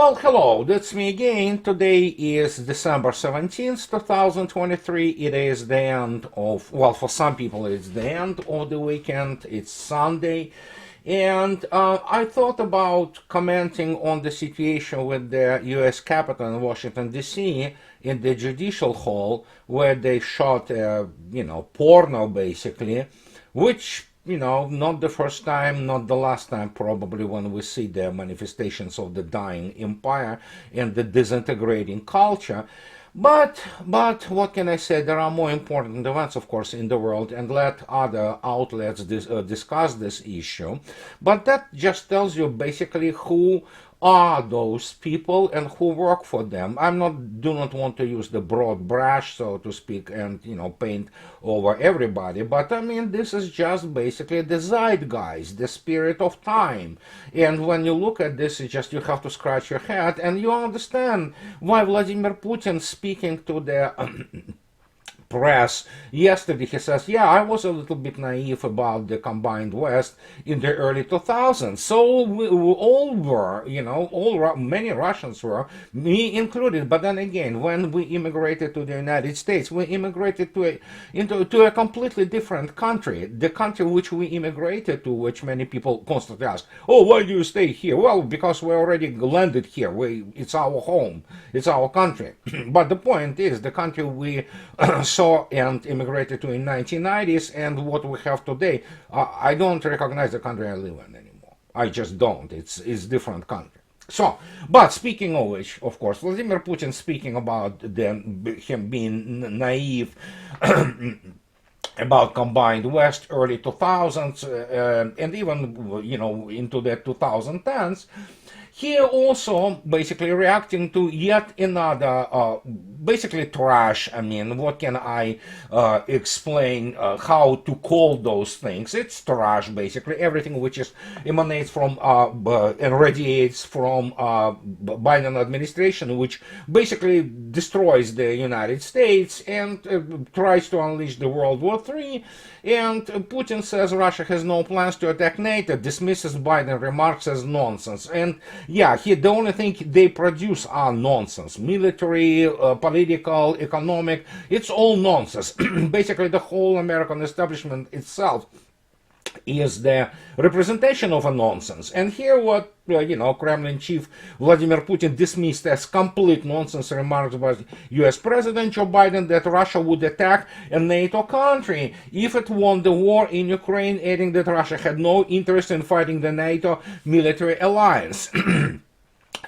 Well, hello, that's me again. Today is December 17th, 2023. It is the end of, well, for some people it's the end of the weekend. It's Sunday. And I thought about commenting on the situation with the US Capitol in Washington, D.C., in the Judicial Hall, where they shot, porno basically, which not the first time, not the last time, probably, when we see the manifestations of the dying empire and the disintegrating culture. But what can I say? There are more important events, of course, in the world, and let other outlets discuss this issue. But that just tells you basically who are those people and who work for them. Do not want to use the broad brush, so to speak, and paint over everybody. But I mean, this is just basically the zeitgeist, the spirit of time. And when you look at this, it's just you have to scratch your head, and you understand why Vladimir Putin, speaking to the press yesterday, he says, yeah, I was a little bit naive about the combined West in the early 2000s. So we all were, many Russians were, me included. But then again, when we immigrated to the United States, we immigrated to a completely different country. The country which we immigrated to, which many people constantly ask, oh, why do you stay here? Well, because we already landed here. It's our home. It's our country. But the point is, the country we saw and immigrated to in 1990s and what we have today, I don't recognize the country I live in anymore. I just don't. It's different country. So, but speaking of which, of course, Vladimir Putin speaking about him being naive about combined West early 2000s and even into the 2010s. He also basically reacting to yet another basically trash. I mean, what can I explain how to call those things? It's trash, basically. Everything which emanates from and radiates from Biden administration, which basically destroys the United States and tries to unleash the World War III. And Putin says Russia has no plans to attack NATO, dismisses Biden remarks as nonsense. And yeah, the only thing they produce are nonsense. Military, political, economic, it's all nonsense. Basically, the whole American establishment itself is the representation of a nonsense. And here what, Kremlin chief Vladimir Putin dismissed as complete nonsense remarks by US President Joe Biden that Russia would attack a NATO country if it won the war in Ukraine, adding that Russia had no interest in fighting the NATO military alliance.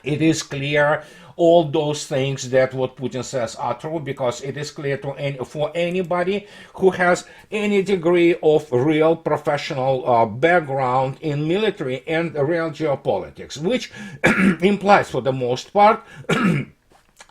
It is clear all those things that what Putin says are true, because it is clear for anybody who has any degree of real professional background in military and real geopolitics, which implies for the most part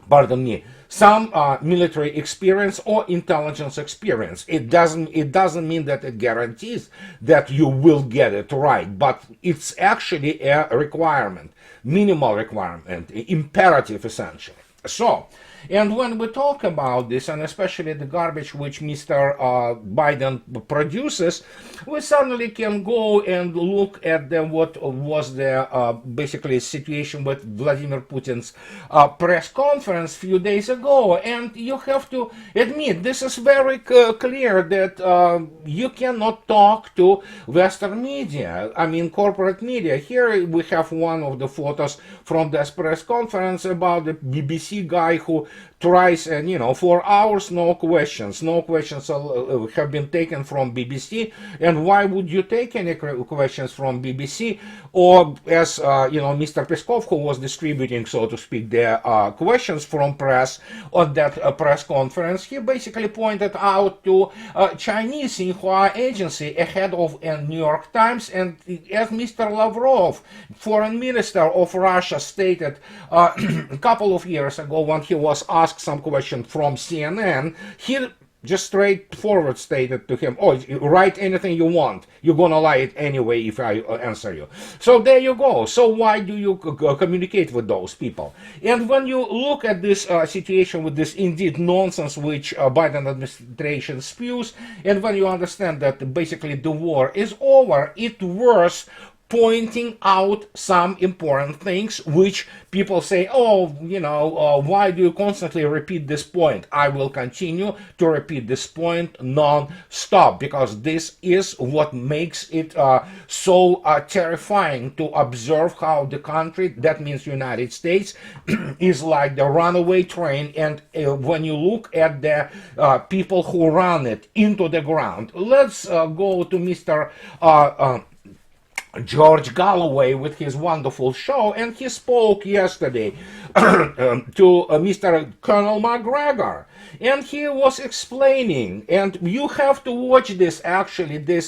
pardon me, some military experience or intelligence experience. It doesn't mean that it guarantees that you will get it right, but it's actually a requirement, minimal requirement, imperative essentially. So, and when we talk about this, and especially the garbage which Mr. Biden produces, we certainly can go and look at what was the basically situation with Vladimir Putin's press conference a few days ago. And you have to admit, this is very clear that you cannot talk to Western media, I mean corporate media. Here we have one of the photos from this press conference about the BBC guy who tries, and 4 hours, no questions have been taken from BBC. And why would you take any questions from BBC? Or as Mr. Peskov, who was distributing, so to speak, the questions from press on that press conference, he basically pointed out to Chinese Xinhua agency ahead of New York Times. And as Mr. Lavrov, foreign minister of Russia, stated a couple of years ago when he was asked some question from CNN, he just straightforward stated to him, oh, write anything you want. You're gonna lie it anyway if I answer you. So there you go. So why do you communicate with those people? And when you look at this situation with this indeed nonsense which Biden administration spews, and when you understand that basically the war is over, it worse pointing out some important things which people say, oh, why do you constantly repeat this point? I will continue to repeat this point non-stop, because this is what makes it so terrifying to observe how the country, that means United States, is like the runaway train, and when you look at the people who run it into the ground. Let's go to Mr. George Galloway with his wonderful show, and he spoke yesterday to Mr. Colonel McGregor, and he was explaining, and you have to watch this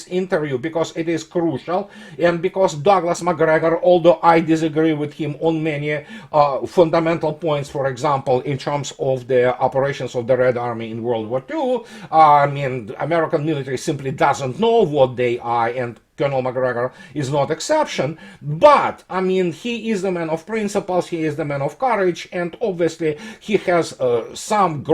interview, because it is crucial, and because Douglas McGregor, although I disagree with him on many fundamental points, for example, in terms of the operations of the Red Army in World War II, I mean, the American military simply doesn't know what they are, and Colonel McGregor is not exception, but I mean, he is the man of principles, he is the man of courage, and obviously he has some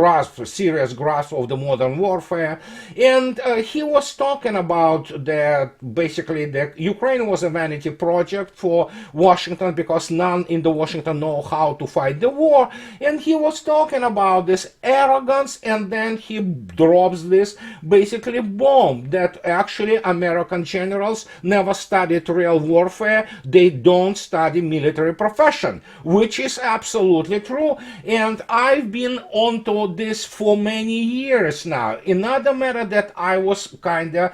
serious grasp of the modern warfare, and he was talking about that basically that Ukraine was a vanity project for Washington, because none in the Washington know how to fight the war, and he was talking about this arrogance, and then he drops this basically bomb that actually American generals never studied real warfare, they don't study military profession, which is absolutely true, and I've been onto this for many years now. Another matter that I was kind of,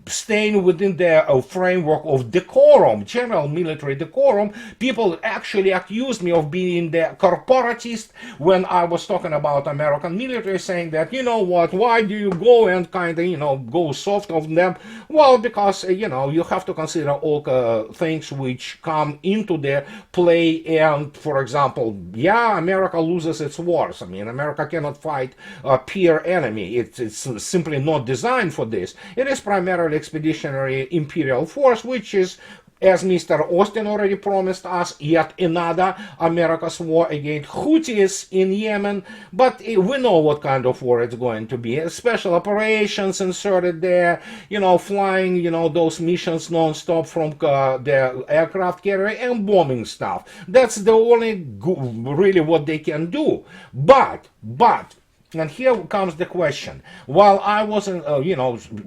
staying within the framework of decorum, general military decorum. People actually accused me of being the corporatist when I was talking about American military, saying that, you know what, why do you go and kind of, go soft on them? Well, because, you have to consider all things which come into the play, and, for example, yeah, America loses its wars. I mean, America cannot fight a peer enemy. It's simply not designed for this. It is primarily expeditionary imperial force, which is, as Mr. Austin already promised us, yet another America's war against Houthis in Yemen. But we know what kind of war it's going to be. Special operations inserted there, flying, those missions non-stop from the aircraft carrier and bombing stuff. That's the only really what they can do. But, and here comes the question. While I wasn't,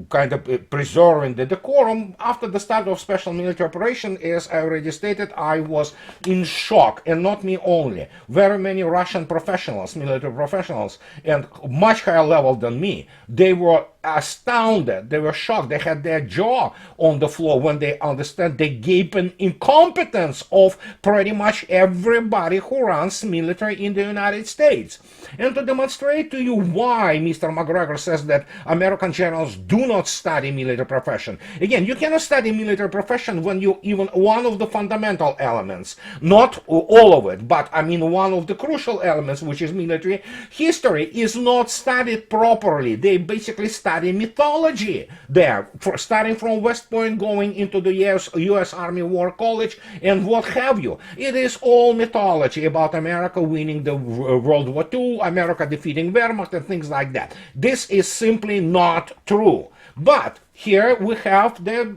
kind of preserving the decorum, after the start of special military operation, as I already stated, I was in shock, and not me only. Very many Russian professionals, military professionals, and much higher level than me, they were astounded, they were shocked, they had their jaw on the floor when they understand the gaping incompetence of pretty much everybody who runs military in the United States. And to demonstrate to you why Mr. McGregor says that American generals do not study military profession. Again, you cannot study military profession when you even one of the fundamental elements, not all of it, but I mean one of the crucial elements, which is military history, is not studied properly. They basically study mythology there, starting from West Point, going into the U.S. Army War College, and what have you. It is all mythology about America winning the World War II, America defeating Wehrmacht, and things like that. This is simply not true. But here we have the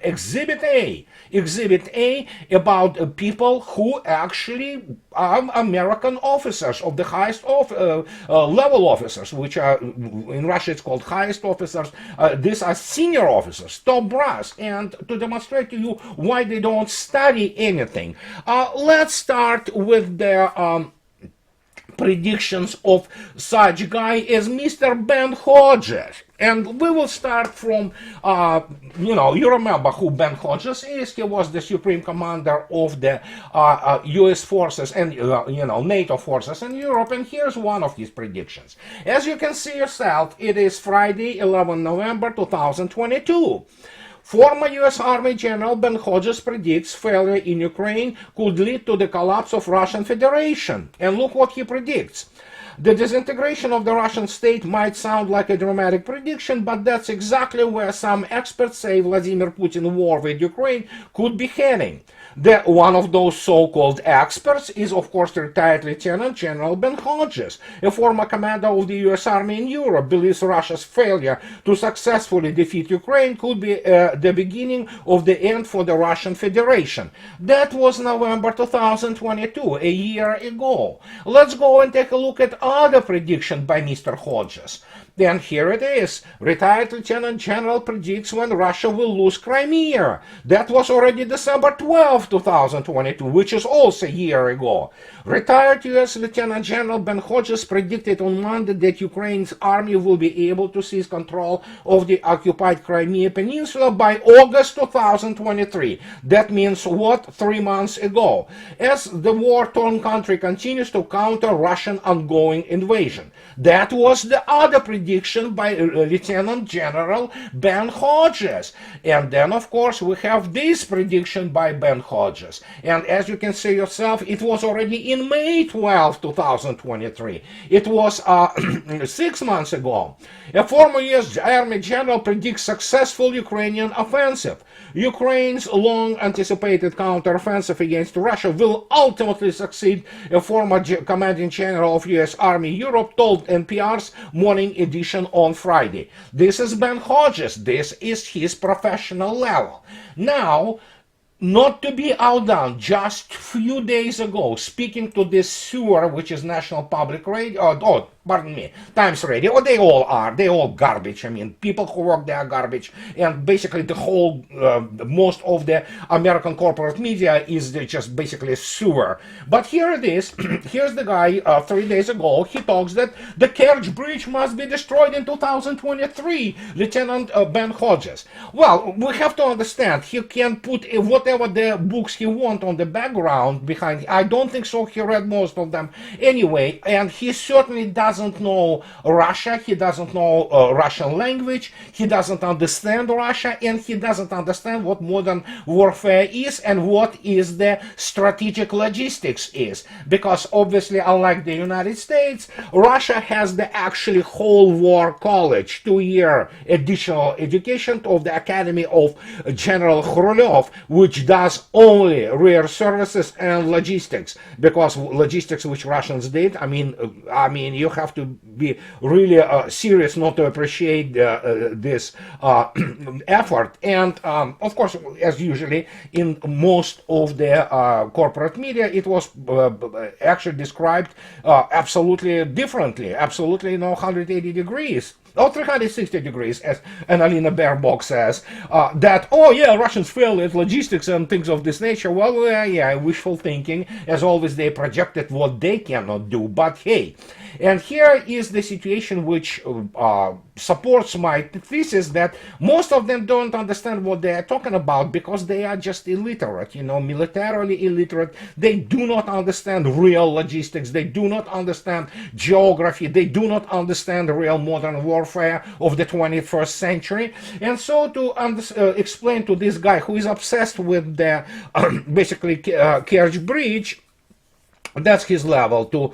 Exhibit A. Exhibit A about people who actually are American officers of the highest level officers, which are, in Russia it's called highest officers. These are senior officers, top brass. And to demonstrate to you why they don't study anything, let's start with the predictions of such guy as Mr. Ben Hodges. And we will start from, you remember who Ben Hodges is. He was the supreme commander of the U.S. forces and, NATO forces in Europe. And here's one of his predictions. As you can see yourself, it is Friday, 11 November 2022. Former U.S. Army General Ben Hodges predicts failure in Ukraine could lead to the collapse of Russian Federation. And look what he predicts. The disintegration of the Russian state might sound like a dramatic prediction, but that's exactly where some experts say Vladimir Putin's war with Ukraine could be heading. One of those so-called experts is, of course, retired Lieutenant General Ben Hodges, a former commander of the U.S. Army in Europe, believes Russia's failure to successfully defeat Ukraine could be the beginning of the end for the Russian Federation. That was November 2022, a year ago. Let's go and take a look at other predictions by Mr. Hodges. Then here it is. Retired Lieutenant General predicts when Russia will lose Crimea. That was already December 12, 2022, which is also a year ago. Retired U.S. Lieutenant General Ben Hodges predicted on Monday that Ukraine's army will be able to seize control of the occupied Crimea Peninsula by August 2023. That means what? 3 months ago. As the war-torn country continues to counter Russian ongoing invasion. That was the other prediction by Lieutenant General Ben Hodges. And then, of course, we have this prediction by Ben Hodges. And as you can see yourself, it was already in May 12, 2023. It was 6 months ago. A former U.S. Army general predicts successful Ukrainian offensive. Ukraine's long-anticipated counteroffensive against Russia will ultimately succeed, a former commanding general of U.S. Army Europe told NPR's Morning Edition on Friday. This is Ben Hodges. This is his professional level. Now, not to be outdone, just a few days ago, speaking to this sewer, which is National Public Radio, pardon me, Times Radio, they all are, they all garbage. I mean, people who work there are garbage, and basically the whole, most of the American corporate media is just basically a sewer. But here it is, here's the guy, 3 days ago, he talks that the Kerch Bridge must be destroyed in 2023, Lieutenant Ben Hodges. Well, we have to understand, he can put whatever the books he wants on the background behind. I don't think so, he read most of them anyway, and he certainly doesn't know Russia, he doesn't know Russian language, he doesn't understand Russia, and he doesn't understand what modern warfare is and what is the strategic logistics is. Because obviously, unlike the United States, Russia has the actually whole war college, 2-year additional education of the Academy of General Khrushchev, which does only rear services and logistics. Because logistics which Russians did, I mean, you have to be really serious not to appreciate this effort. And of course, as usually in most of the corporate media, it was actually described absolutely differently, absolutely 180 degrees. Or 360 degrees, as Annalena Baerbock says, that, oh yeah, Russians fail at logistics and things of this nature. Well, yeah, wishful thinking. As always, they projected what they cannot do. But hey, and here is the situation which supports my thesis that most of them don't understand what they are talking about because they are just illiterate, militarily illiterate. They do not understand real logistics. They do not understand geography. They do not understand real modern warfare of the 21st century. And so to explain to this guy who is obsessed with the basically Kerch Bridge, that's his level, to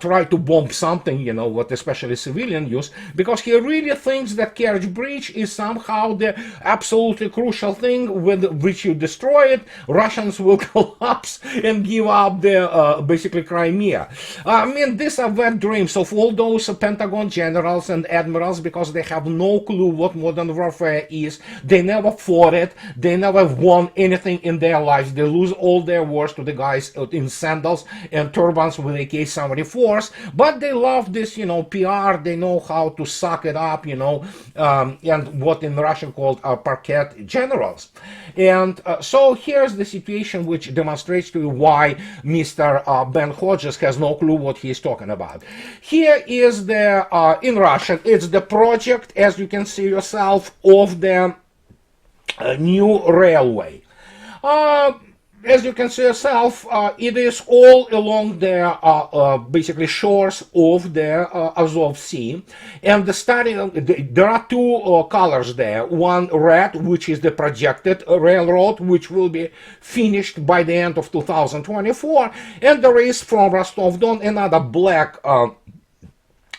try to bomb something, what especially civilian use, because he really thinks that Kerch Bridge is somehow the absolutely crucial thing with which you destroy it, Russians will collapse and give up the basically Crimea. I mean, these are wet dreams of all those Pentagon generals and admirals because they have no clue what modern warfare is. They never fought it. They never won anything in their lives. They lose all their wars to the guys in sandals and turbans with AK-74s, but they love this, PR. They know how to suck it up, and what in Russian called parquet generals. And so here's the situation which demonstrates to you why Mr. Ben Hodges has no clue what he's talking about. Here is the, in Russian, it's the project, as you can see yourself, of the new railway. As you can see yourself, it is all along the basically shores of the Azov Sea, and there are two colors there. One red, which is the projected railroad, which will be finished by the end of 2024, and there is from Rostov-Don another black.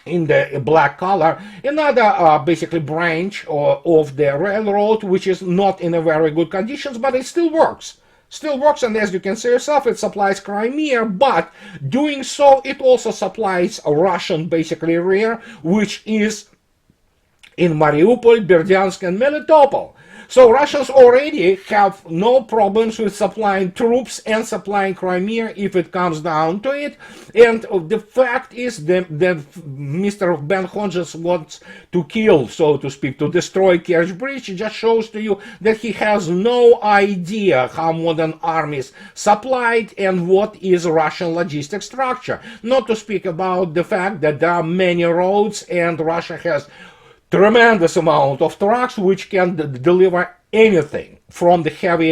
In the black color, another basically branch of the railroad, which is not in a very good conditions, but it still works. Still works, and as you can see yourself, it supplies Crimea, but doing so, it also supplies a Russian, basically, rear, which is in Mariupol, Berdyansk, and Melitopol. So Russians already have no problems with supplying troops and supplying Crimea if it comes down to it. And the fact is that Mr. Ben Hodges wants to kill, so to speak, to destroy Kerch Bridge. It just shows to you that he has no idea how modern armies supplied and what is Russian logistic structure. Not to speak about the fact that there are many roads and Russia has tremendous amount of trucks which can deliver anything from the heavy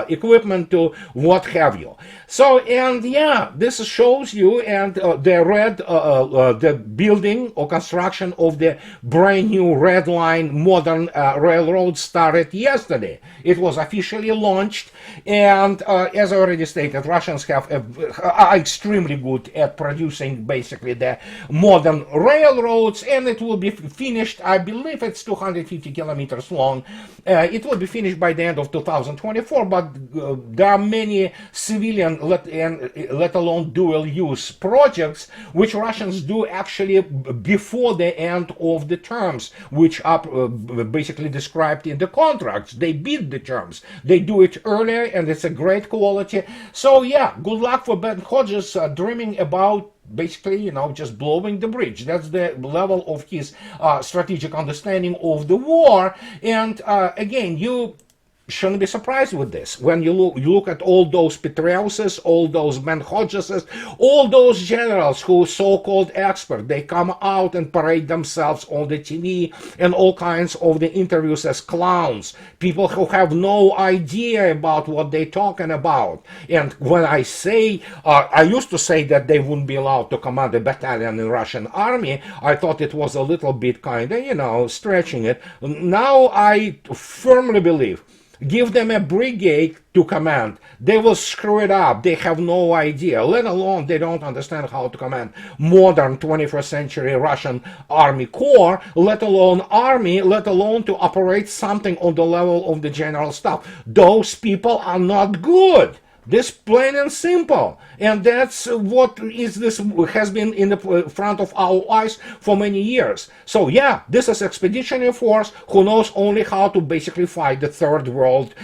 equipment to what have you. So, and yeah, this shows you, and the building or construction of the brand new Red Line modern railroad started yesterday. It was officially launched, and as I already stated, Russians are extremely good at producing basically the modern railroads, and it will be finished, I believe it's 250 kilometers long. It will be finished by the end of 2024, but there are many civilian, let alone dual-use projects, which Russians do actually before the end of the terms, which are basically described in the contracts. They beat the terms. They do it earlier, and it's a great quality. So yeah, good luck for Ben Hodges dreaming about basically, just blowing the bridge. That's the level of his strategic understanding of the war. And again, you shouldn't be surprised with this. When you look at all those Petreuses, all those Ben Hodgeses, all those generals who so-called expert, they come out and parade themselves on the TV and all kinds of the interviews as clowns, people who have no idea about what they're talking about. And when I say, I used to say that they wouldn't be allowed to command a battalion in Russian army, I thought it was a little bit kind of, stretching it. Now I firmly believe, give them a brigade to command, they will screw it up. They have no idea, let alone they don't understand how to command modern 21st century Russian army corps, let alone army, let alone to operate something on the level of the general staff. Those people are not good. This plain and simple, and that's what has been in the front of our eyes for many years. So yeah, this is expeditionary force who knows only how to basically fight the third world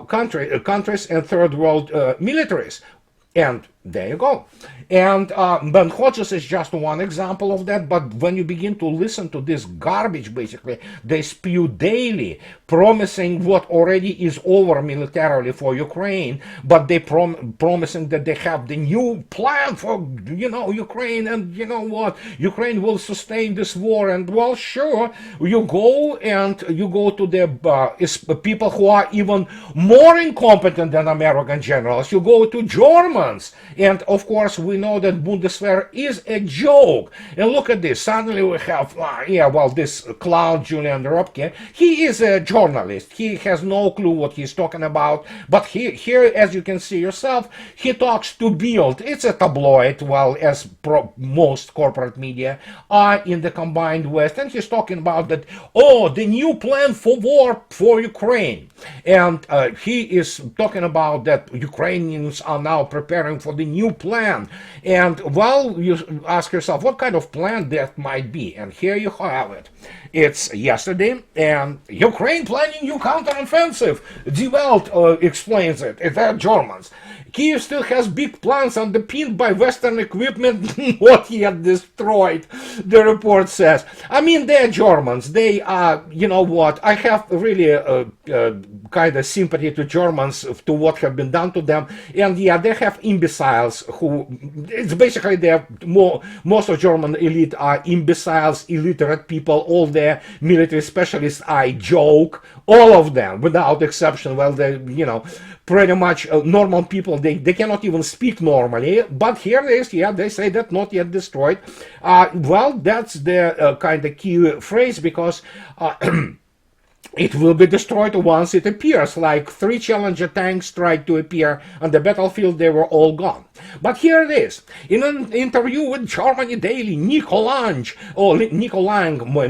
countries and third world militaries. And there you go. And Ben Hodges is just one example of that, but when you begin to listen to this garbage, basically, they spew daily, promising what already is over militarily for Ukraine, but they promising that they have the new plan for, Ukraine, and you know what, Ukraine will sustain this war, and well, sure, you go to the people who are even more incompetent than American generals, you go to Germans, and of course, we know that Bundeswehr is a joke. And look at this. Suddenly we have, this clown Julian Robke. He is a journalist. He has no clue what he's talking about. But here, as you can see yourself, he talks to Bild. It's a tabloid, as most corporate media are in the combined West. And he's talking about that, the new plan for war for Ukraine. And he is talking about that Ukrainians are now preparing for the new plan. And well, you ask yourself what kind of plan that might be, and here you have it. It's yesterday, and Ukraine planning new counteroffensive. Die Welt explains it. They're Germans. Kyiv still has big plans underpinned by Western equipment not yet destroyed, the report says. I mean, they're Germans. They are, I have really kind of sympathy to Germans, to what have been done to them. And yeah, they have imbeciles who, it's basically most of German elite are imbeciles, illiterate people, all their military specialists, I joke, all of them, without exception. Well, they, pretty much normal people, they cannot even speak normally, but here it is, they say that not yet destroyed. Well, that's the kind of key phrase, because it will be destroyed once it appears. Like 3 Challenger tanks tried to appear on the battlefield, they were all gone. But here it is. In an interview with Germany Daily, Nico Lang,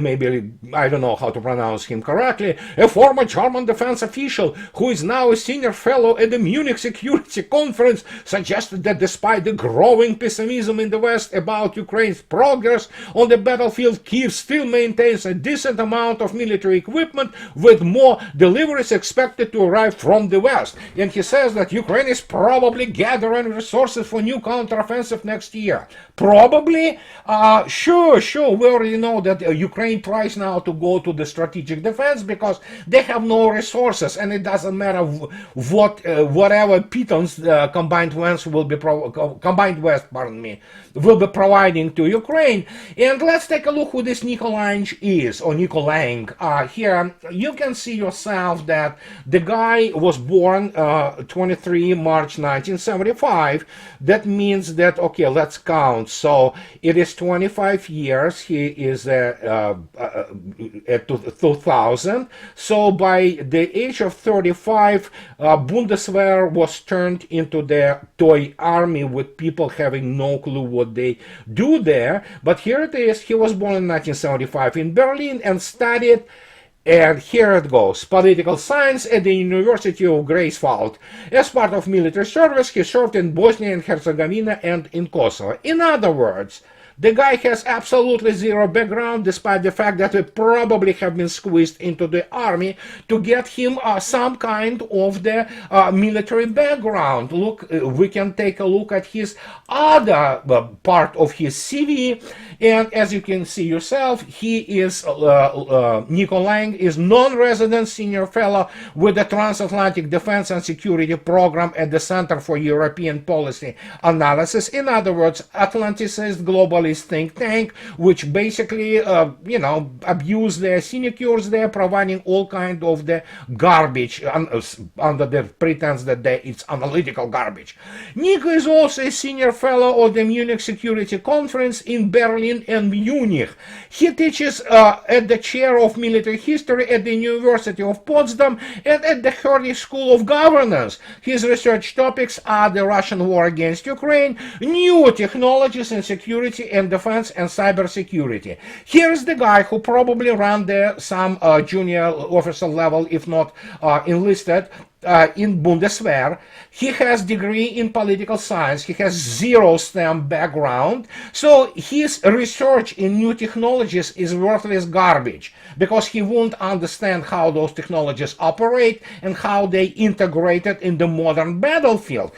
maybe, I don't know how to pronounce him correctly, a former German defense official who is now a senior fellow at the Munich Security Conference, suggested that despite the growing pessimism in the West about Ukraine's progress on the battlefield, Kyiv still maintains a decent amount of military equipment, with more deliveries expected to arrive from the West. And he says that Ukraine is probably gathering resources for new counteroffensive next year. Probably? Sure. We already know that Ukraine tries now to go to the strategic defense because they have no resources, and it doesn't matter whatever pittance combined West will be providing to Ukraine. And let's take a look who this Nico Lang is, or Nico Lang. Here you can see yourself that the guy was born 23 March 1975. That means that, okay, let's count. So it is 25 years. He is at 2000. So by the age of 35, Bundeswehr was turned into the toy army with people having no clue what they do there. But here it is. He was born in 1975 in Berlin and studied, and here it goes, political science at the University of Greifswald. As part of military service, he served in Bosnia and Herzegovina and in Kosovo. In other words, the guy has absolutely zero background, despite the fact that we probably have been squeezed into the army to get him some kind of the military background. Look, we can take a look at his other part of his CV, and as you can see yourself, he is Nico Lang is non-resident senior fellow with the Transatlantic Defense and Security Program at the Center for European Policy Analysis. In other words, Atlanticist globalist think tank, which basically, abuse their sinecures there, providing all kind of the garbage under the pretense that it's analytical garbage. Nico is also a senior fellow of the Munich Security Conference in Berlin and Munich. He teaches at the chair of military history at the University of Potsdam and at the Hertie School of Governance. His research topics are the Russian war against Ukraine, new technologies in security and defense, and cybersecurity. Here's the guy who probably ran there some junior officer level, if not enlisted, in Bundeswehr. He has degree in political science. He has zero STEM background. So his research in new technologies is worthless garbage, because he won't understand how those technologies operate and how they integrated in the modern battlefield.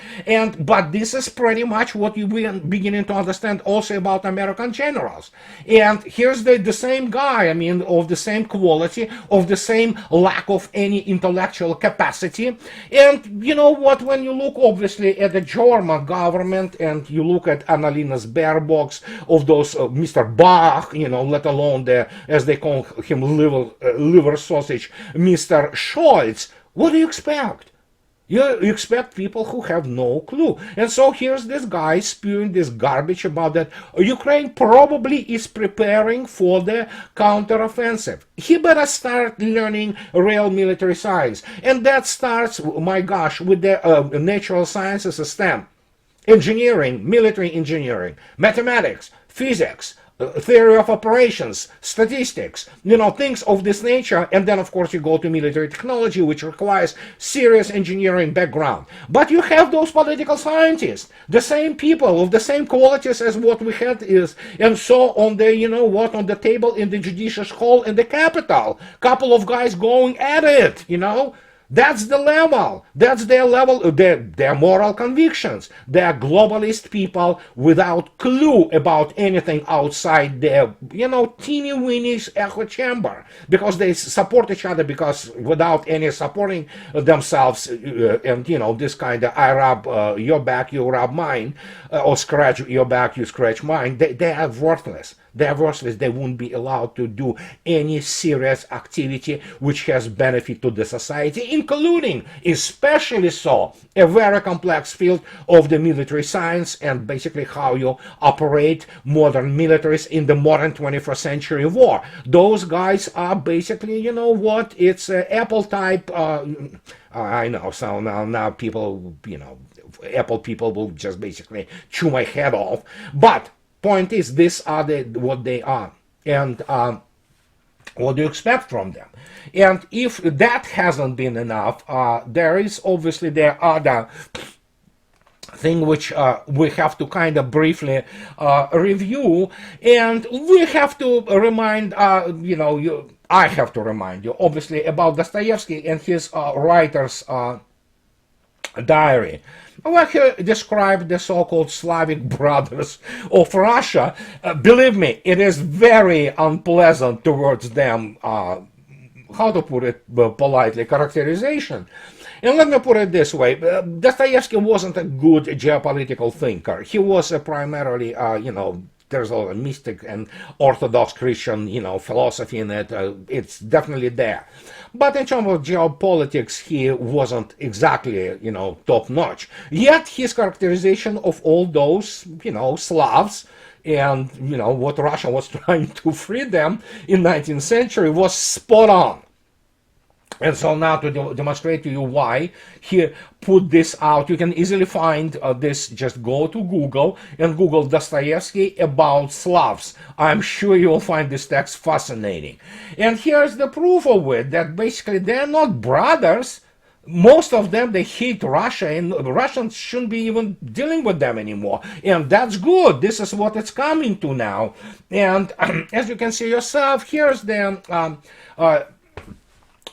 But this is pretty much what you are beginning to understand also about American generals. And here's the same guy, of the same quality, of the same lack of any intellectual capacity. And you know what, when you look obviously at the German government and you look at Annalena's Baerbock's, of those Mr. Bach, let alone the, as they call him, liver sausage, Mr. Scholz, what do you expect? You expect people who have no clue. And so here's this guy spewing this garbage about that Ukraine probably is preparing for the counteroffensive. He better start learning real military science. And that starts, my gosh, with the natural sciences, STEM, engineering, military engineering, mathematics, physics, theory of operations, statistics, things of this nature. And then, of course, you go to military technology, which requires serious engineering background. But you have those political scientists, the same people of the same qualities as what we had is, and so on the, on the table in the judicious hall in the Capitol, couple of guys going at it, That's the level. That's their level, their moral convictions. They are globalist people without clue about anything outside their, teeny-weeny echo chamber. Because they support each other, because without any supporting themselves, and, this kind of I rub your back, you rub mine, or scratch your back, you scratch mine, they are worthless. Their worst is they won't be allowed to do any serious activity which has benefit to the society, including, especially so, a very complex field of the military science and basically how you operate modern militaries in the modern 21st century war. Those guys are basically, you know what, it's Apple type, I know, so now people, you know, Apple people will just basically chew my head off, but point is, these are what they are, and what do you expect from them? And if that hasn't been enough, there is obviously the other thing which we have to kind of briefly review, and we have to remind, I have to remind you, obviously, about Dostoevsky and his writer's diary, where he described the so-called Slavic brothers of Russia. Believe me, it is very unpleasant towards them, how to put it politely, characterization. And let me put it this way, Dostoevsky wasn't a good geopolitical thinker. He was primarily, there's a lot of mystic and Orthodox Christian, philosophy in it. It's definitely there. But in terms of geopolitics, he wasn't exactly, top-notch. Yet his characterization of all those, Slavs and, what Russia was trying to free them in 19th century was spot on. And so now to demonstrate to you why he put this out, you can easily find this. Just go to Google and Google Dostoevsky about Slavs. I'm sure you will find this text fascinating. And here's the proof of it, that basically they're not brothers. Most of them, they hate Russia, and Russians shouldn't be even dealing with them anymore. And that's good. This is what it's coming to now. And as you can see yourself, here's the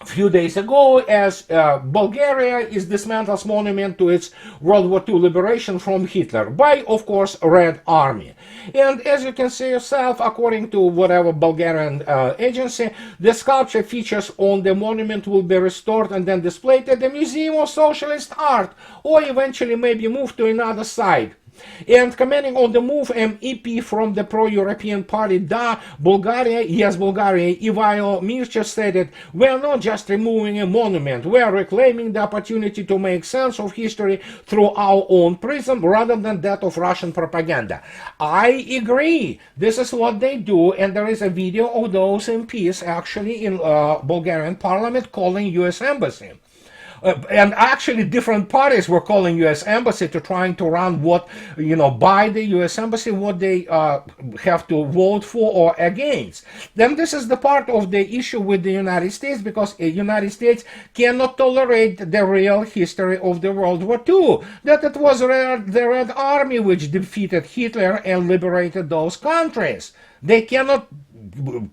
few days ago, as Bulgaria is dismantles monument to its World War II liberation from Hitler by, of course, Red Army. And as you can see yourself, according to whatever Bulgarian agency, the sculpture features on the monument will be restored and then displayed at the Museum of Socialist Art, or eventually maybe moved to another site. And commenting on the move, MEP from the pro-European party Da Bulgaria, Ivailo Mircha stated, "We are not just removing a monument, we are reclaiming the opportunity to make sense of history through our own prism rather than that of Russian propaganda." I agree. This is what they do, and there is a video of those MPs actually in Bulgarian parliament calling US embassy. And actually different parties were calling U.S. Embassy to trying to run what, by the U.S. Embassy, what they have to vote for or against. Then this is the part of the issue with the United States, because the United States cannot tolerate the real history of the World War II, that it was the Red Army which defeated Hitler and liberated those countries. They cannot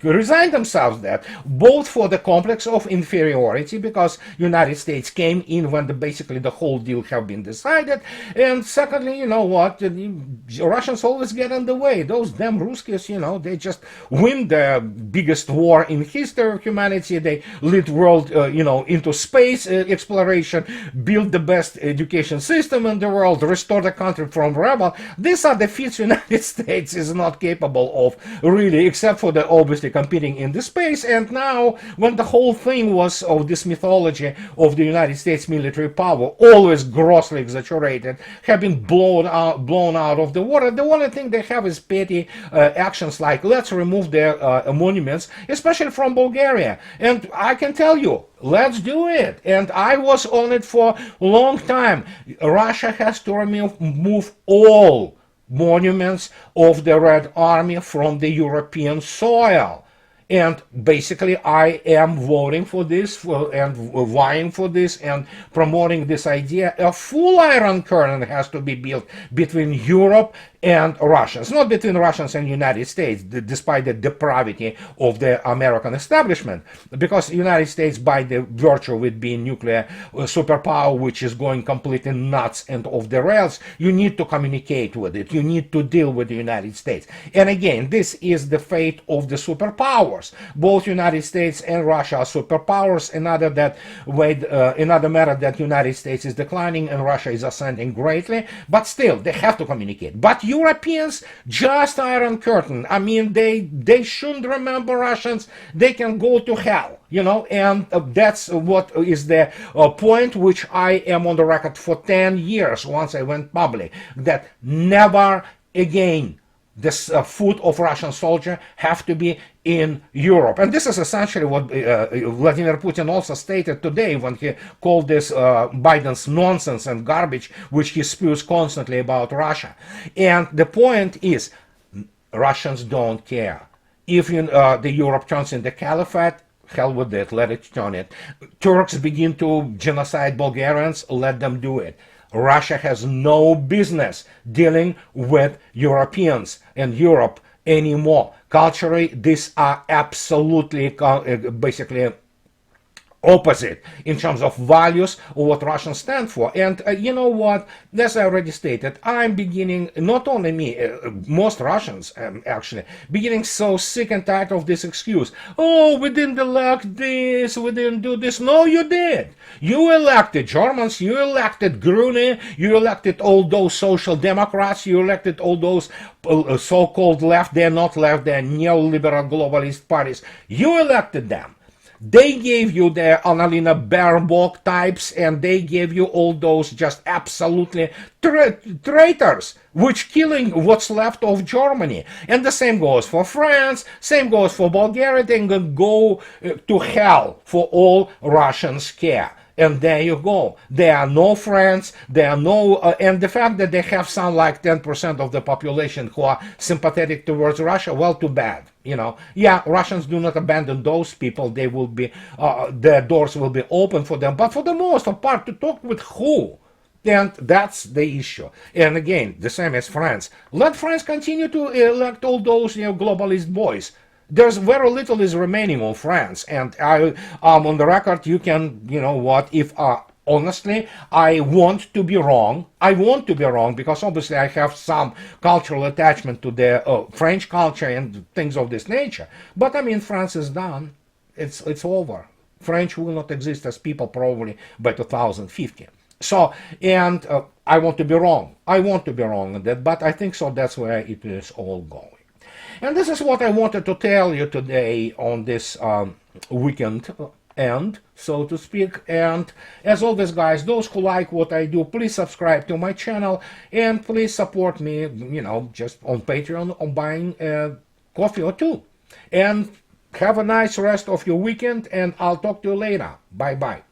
resign themselves that, both for the complex of inferiority, because United States came in when basically the whole deal have been decided, and secondly, you know what, the Russians always get in the way. Those damn Ruskies, they just win the biggest war in history of humanity. They lead world, into space exploration, build the best education system in the world, restore the country from rebel. These are the feats United States is not capable of, really, except for the obviously competing in the space. And now, when the whole thing was of this mythology of the United States military power, always grossly exaggerated, have been blown out of the water, the only thing they have is petty actions like, let's remove their monuments, especially from Bulgaria. And I can tell you, let's do it. And I was on it for a long time. Russia has to remove all monuments of the Red Army from the European soil. And basically, I am voting for this and vying for this and promoting this idea. A full iron curtain has to be built between Europe and Russians, not between Russians and United States, despite the depravity of the American establishment, because the United States, by the virtue of it being nuclear superpower, which is going completely nuts and off the rails, you need to communicate with it. You need to deal with the United States. And again, this is the fate of the superpowers. Both United States and Russia are superpowers. Another matter that United States is declining and Russia is ascending greatly, but still, they have to communicate. But Europeans, just Iron Curtain. I mean, they shouldn't remember Russians. They can go to hell, and that's what is the point which I am on the record for 10 years once I went public, that never again this foot of Russian soldier have to be in Europe. And this is essentially what Vladimir Putin also stated today when he called this Biden's nonsense and garbage, which he spews constantly about Russia. And the point is, Russians don't care. If the Europe turns into caliphate, hell with it, let it turn it. Turks begin to genocide Bulgarians, let them do it. Russia has no business dealing with Europeans and Europe anymore. Culturally, these are absolutely basically opposite in terms of values or what Russians stand for. And you know what, as I already stated, I'm beginning, not only me, most Russians actually, beginning so sick and tired of this excuse. Oh, we didn't elect this, we didn't do this. No, you did. You elected Germans, you elected Grüne, you elected all those social democrats, you elected all those so-called left. They're not left, they're neoliberal globalist parties. You elected them. They gave you the Annalena Baerbock types, and they gave you all those just absolutely traitors, which killing what's left of Germany. And the same goes for France, same goes for Bulgaria. They can go to hell for all Russians care. And there you go. There are no friends, there are no, and the fact that they have some like 10% of the population who are sympathetic towards Russia, well, too bad. Yeah, Russians do not abandon those people. They will be, their doors will be open for them. But for the most part, to talk with who? And that's the issue. And again, the same as France. Let France continue to elect all those globalist boys. There's very little is remaining of France, and I on the record, you can, if honestly, I want to be wrong. I want to be wrong because obviously I have some cultural attachment to the French culture and things of this nature. But I mean, France is done. It's over. French will not exist as people probably by 2050. So, and I want to be wrong. I want to be wrong on that, but I think so that's where it is all going. And this is what I wanted to tell you today on this weekend end, so to speak. And as always, guys, those who like what I do, please subscribe to my channel and please support me, just on Patreon, on buying a coffee or two. And have a nice rest of your weekend, and I'll talk to you later. Bye-bye.